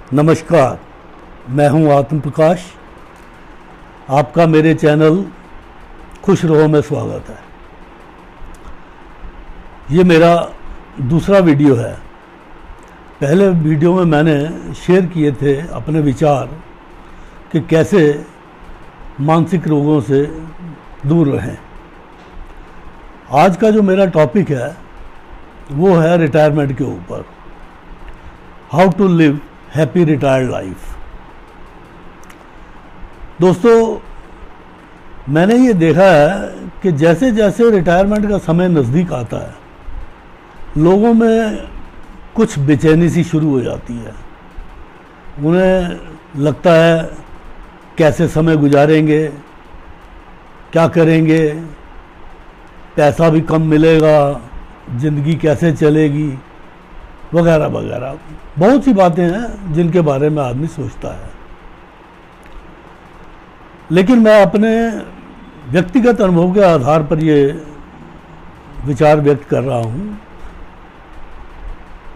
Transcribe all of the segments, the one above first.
नमस्कार, मैं हूं आत्म प्रकाश। आपका मेरे चैनल खुश रहो में स्वागत है। ये मेरा दूसरा वीडियो है। पहले वीडियो में मैंने शेयर किए थे अपने विचार कि कैसे मानसिक रोगों से दूर रहें। आज का जो मेरा टॉपिक है वो है रिटायरमेंट के ऊपर, how to live happy retired life. दोस्तों, मैंने ये देखा है कि जैसे जैसे रिटायरमेंट का समय नज़दीक आता है, लोगों में कुछ बेचैनी सी शुरू हो जाती है। उन्हें लगता है कैसे समय गुजारेंगे, क्या करेंगे, पैसा भी कम मिलेगा, ज़िंदगी कैसे चलेगी, वगैरह वगैरह। बहुत सी बातें हैं जिनके बारे में आदमी सोचता है। लेकिन मैं अपने व्यक्तिगत अनुभव के आधार पर ये विचार व्यक्त कर रहा हूँ।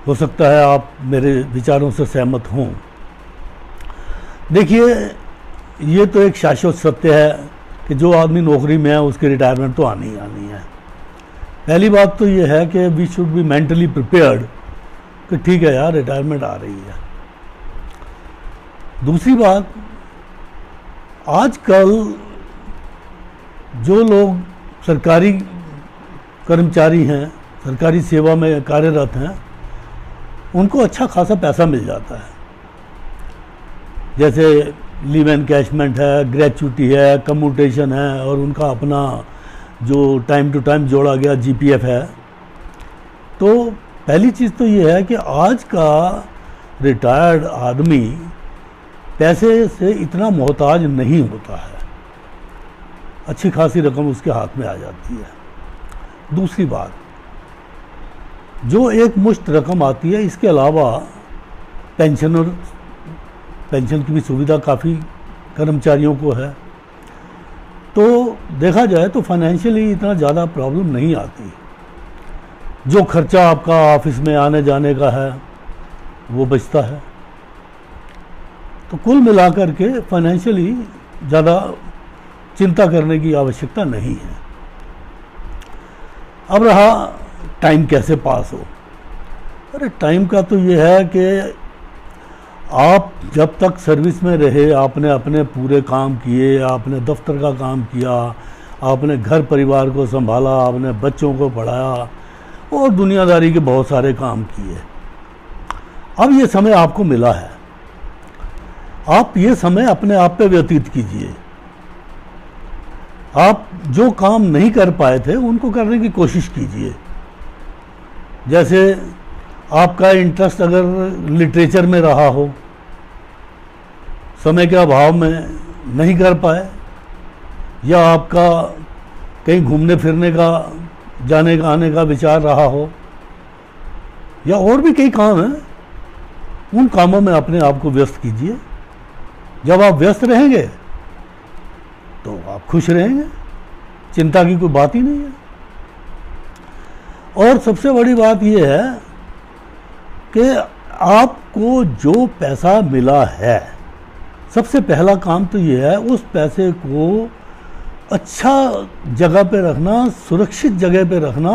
हो सकता है आप मेरे विचारों से सहमत हों। देखिए, ये तो एक शाश्वत सत्य है कि जो आदमी नौकरी में है उसकी रिटायरमेंट तो आनी ही आनी है। पहली बात तो ये है कि we should be mentally prepared कि ठीक है यार, रिटायरमेंट आ रही है। दूसरी बात, आजकल जो लोग सरकारी कर्मचारी हैं, सरकारी सेवा में कार्यरत हैं, उनको अच्छा खासा पैसा मिल जाता है। जैसे लीव एनकैशमेंट है, ग्रेच्युटी है, कम्यूटेशन है, और उनका अपना जो टाइम टू टाइम जोड़ा गया जीपीएफ है। तो पहली चीज़ तो ये है कि आज का रिटायर्ड आदमी पैसे से इतना मोहताज नहीं होता है। अच्छी खासी रकम उसके हाथ में आ जाती है। दूसरी बात, जो एक मुश्त रकम आती है, इसके अलावा पेंशन की भी सुविधा काफ़ी कर्मचारियों को है। तो देखा जाए तो फाइनेंशियली इतना ज़्यादा प्रॉब्लम नहीं आती। जो खर्चा आपका ऑफिस में आने जाने का है वो बचता है। तो कुल मिलाकर के फाइनेंशियली ज़्यादा चिंता करने की आवश्यकता नहीं है। अब रहा टाइम कैसे पास हो। अरे टाइम का तो ये है कि आप जब तक सर्विस में रहे, आपने अपने पूरे काम किए, आपने दफ्तर का काम किया, आपने घर परिवार को संभाला, आपने बच्चों को पढ़ाया और दुनियादारी के बहुत सारे काम किए। अब ये समय आपको मिला है, आप ये समय अपने आप पे व्यतीत कीजिए। आप जो काम नहीं कर पाए थे उनको करने की कोशिश कीजिए। जैसे आपका इंटरेस्ट अगर लिटरेचर में रहा हो, समय के अभाव में नहीं कर पाए, या आपका कहीं घूमने फिरने का, जाने का आने का विचार रहा हो, या और भी कई काम हैं, उन कामों में अपने आप को व्यस्त कीजिए। जब आप व्यस्त रहेंगे तो आप खुश रहेंगे, चिंता की कोई बात ही नहीं है। और सबसे बड़ी बात यह है कि आपको जो पैसा मिला है, सबसे पहला काम तो यह है उस पैसे को अच्छा जगह पे रखना, सुरक्षित जगह पे रखना,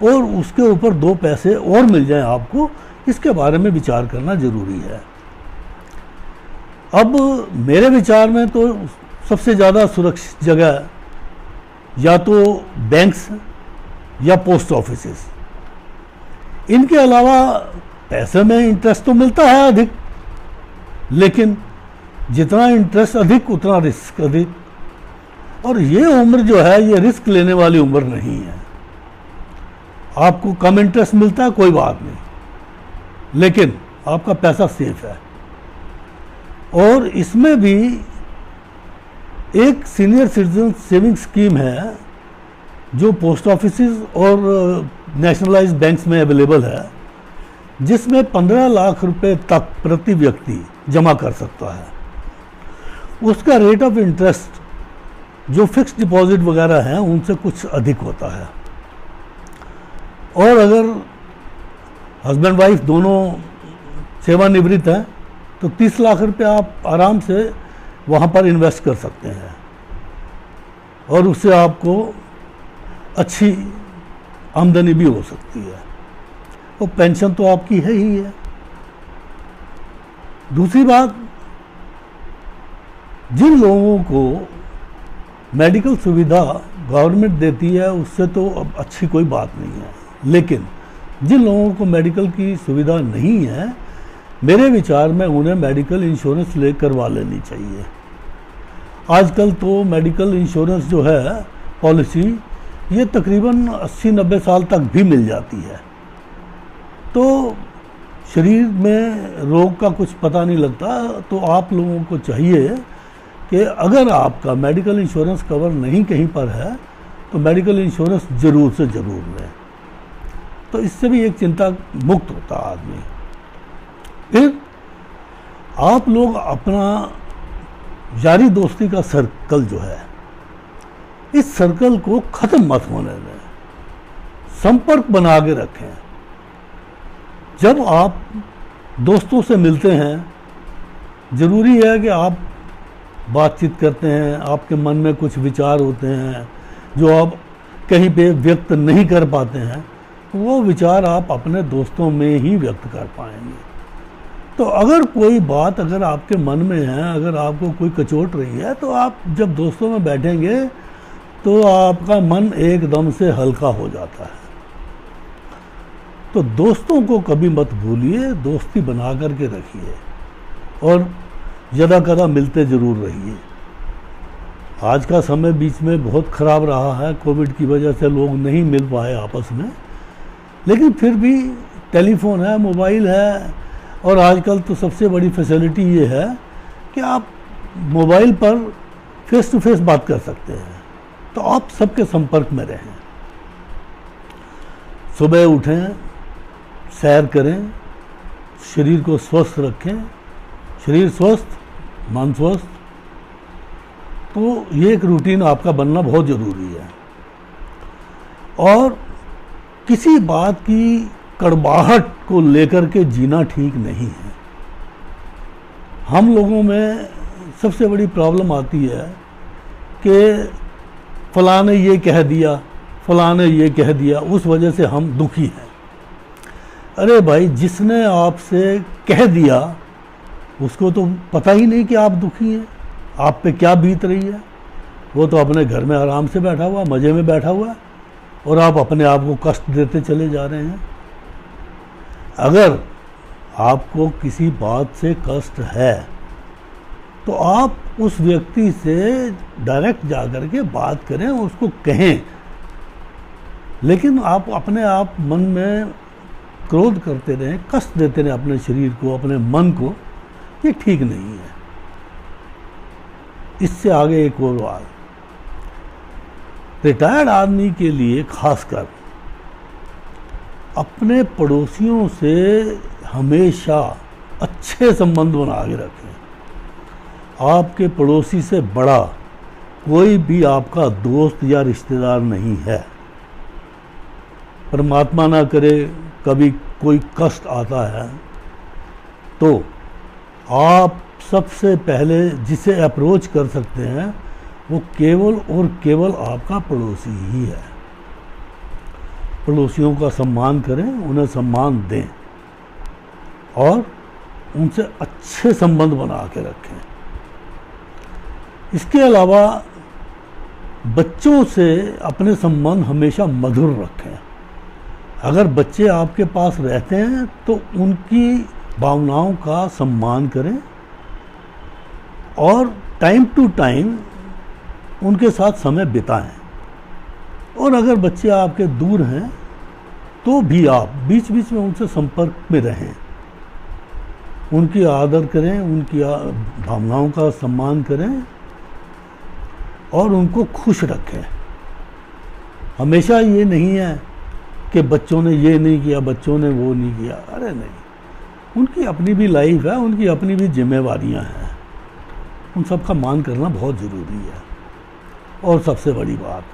और उसके ऊपर दो पैसे और मिल जाएं आपको, इसके बारे में विचार करना जरूरी है। अब मेरे विचार में तो सबसे ज़्यादा सुरक्षित जगह या तो बैंक्स या पोस्ट ऑफिसेस। इनके अलावा पैसे में इंटरेस्ट तो मिलता है अधिक, लेकिन जितना इंटरेस्ट अधिक उतना रिस्क अधिक। और ये उम्र जो है ये रिस्क लेने वाली उम्र नहीं है। आपको कम इंटरेस्ट मिलता है, कोई बात नहीं, लेकिन आपका पैसा सेफ है। और इसमें भी एक सीनियर सिटीजन सेविंग स्कीम है जो पोस्ट ऑफिसेस और नेशनलाइज्ड बैंक्स में अवेलेबल है, जिसमें 15 लाख रुपए तक प्रति व्यक्ति जमा कर सकता है। उसका रेट ऑफ इंटरेस्ट जो फिक्स्ड डिपॉजिट वगैरह हैं उनसे कुछ अधिक होता है। और अगर हस्बैंड वाइफ दोनों सेवानिवृत्त हैं तो 30 लाख रुपए आप आराम से वहाँ पर इन्वेस्ट कर सकते हैं और उससे आपको अच्छी आमदनी भी हो सकती है। वो पेंशन तो आपकी है ही है। दूसरी बात, जिन लोगों को मेडिकल सुविधा गवर्नमेंट देती है उससे तो अब अच्छी कोई बात नहीं है, लेकिन जिन लोगों को मेडिकल की सुविधा नहीं है, मेरे विचार में उन्हें मेडिकल इंश्योरेंस ले करवा लेनी चाहिए। आजकल तो मेडिकल इंश्योरेंस जो है पॉलिसी, ये तकरीबन 80-90 साल तक भी मिल जाती है। तो शरीर में रोग का कुछ पता नहीं लगता, तो आप लोगों को चाहिए कि अगर आपका मेडिकल इंश्योरेंस कवर नहीं कहीं पर है तो मेडिकल इंश्योरेंस ज़रूर से ज़रूर लें, तो इससे भी एक चिंता मुक्त होता है आदमी। फिर आप लोग अपना यारी दोस्ती का सर्कल जो है, इस सर्कल को ख़त्म मत होने दें, संपर्क बना के रखें। जब आप दोस्तों से मिलते हैं, ज़रूरी है कि आप बातचीत करते हैं, आपके मन में कुछ विचार होते हैं जो आप कहीं पे व्यक्त नहीं कर पाते हैं, वो विचार आप अपने दोस्तों में ही व्यक्त कर पाएंगे। तो अगर कोई बात अगर आपके मन में है, अगर आपको कोई कचोट रही है, तो आप जब दोस्तों में बैठेंगे तो आपका मन एकदम से हल्का हो जाता है। तो दोस्तों को कभी मत भूलिए, दोस्ती बना करके रखिए और ज़्यादा कदा मिलते ज़रूर रहिए। आज का समय बीच में बहुत ख़राब रहा है, कोविड की वजह से लोग नहीं मिल पाए आपस में, लेकिन फिर भी टेलीफोन है, मोबाइल है, और आजकल तो सबसे बड़ी फैसिलिटी ये है कि आप मोबाइल पर फेस टू फेस बात कर सकते हैं। तो आप सबके संपर्क में रहें, सुबह उठें, सैर करें, शरीर को स्वस्थ रखें। शरीर स्वस्थ, मन स्वस्थ, तो ये एक रूटीन आपका बनना बहुत ज़रूरी है। और किसी बात की कड़वाहट को लेकर के जीना ठीक नहीं है। हम लोगों में सबसे बड़ी प्रॉब्लम आती है कि फलां ने ये कह दिया, फलां ने ये कह दिया, उस वजह से हम दुखी हैं। अरे भाई, जिसने आपसे कह दिया उसको तो पता ही नहीं कि आप दुखी हैं, आप पे क्या बीत रही है। वो तो अपने घर में आराम से बैठा हुआ, मज़े में बैठा हुआ, और आप अपने आप को कष्ट देते चले जा रहे हैं। अगर आपको किसी बात से कष्ट है तो आप उस व्यक्ति से डायरेक्ट जा कर के बात करें, उसको कहें। लेकिन आप अपने आप मन में क्रोध करते रहें, कष्ट देते रहें अपने शरीर को, अपने मन को, ये ठीक नहीं है। इससे आगे एक और बात, रिटायर्ड आदमी के लिए खासकर अपने पड़ोसियों से हमेशा अच्छे संबंध बना के रखें। आपके पड़ोसी से बड़ा कोई भी आपका दोस्त या रिश्तेदार नहीं है। परमात्मा ना करे कभी कोई कष्ट आता है तो आप सबसे पहले जिसे अप्रोच कर सकते हैं वो केवल और केवल आपका पड़ोसी ही है। पड़ोसियों का सम्मान करें, उन्हें सम्मान दें और उनसे अच्छे संबंध बना के रखें। इसके अलावा बच्चों से अपने संबंध हमेशा मधुर रखें। अगर बच्चे आपके पास रहते हैं तो उनकी भावनाओं का सम्मान करें और टाइम टू टाइम उनके साथ समय बिताएं। और अगर बच्चे आपके दूर हैं तो भी आप बीच बीच में उनसे संपर्क में रहें, उनकी आदर करें, उनकी भावनाओं का सम्मान करें और उनको खुश रखें। हमेशा ये नहीं है कि बच्चों ने ये नहीं किया, बच्चों ने वो नहीं किया। अरे नहीं, उनकी अपनी भी लाइफ है, उनकी अपनी भी जिम्मेवारियां हैं, उन सब का मान करना बहुत ज़रूरी है। और सबसे बड़ी बात,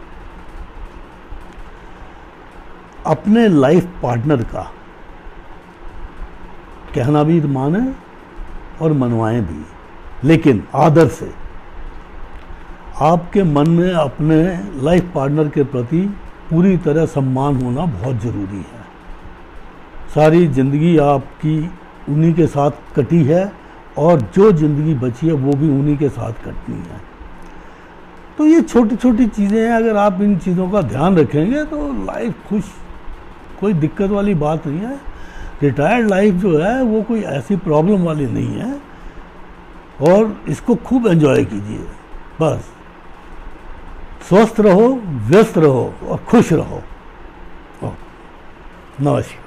अपने लाइफ पार्टनर का कहना भी माने और मनवाएं भी, लेकिन आदर से। आपके मन में अपने लाइफ पार्टनर के प्रति पूरी तरह सम्मान होना बहुत ज़रूरी है। सारी ज़िंदगी आपकी उन्हीं के साथ कटी है और जो ज़िंदगी बची है वो भी उन्हीं के साथ कटनी है। तो ये छोटी छोटी चीज़ें हैं, अगर आप इन चीज़ों का ध्यान रखेंगे तो लाइफ खुश, कोई दिक्कत वाली बात नहीं है। रिटायर्ड लाइफ जो है वो कोई ऐसी प्रॉब्लम वाली नहीं है, और इसको खूब एंजॉय कीजिए। बस स्वस्थ रहो, व्यस्त रहो और खुश रहो। नमस्कार।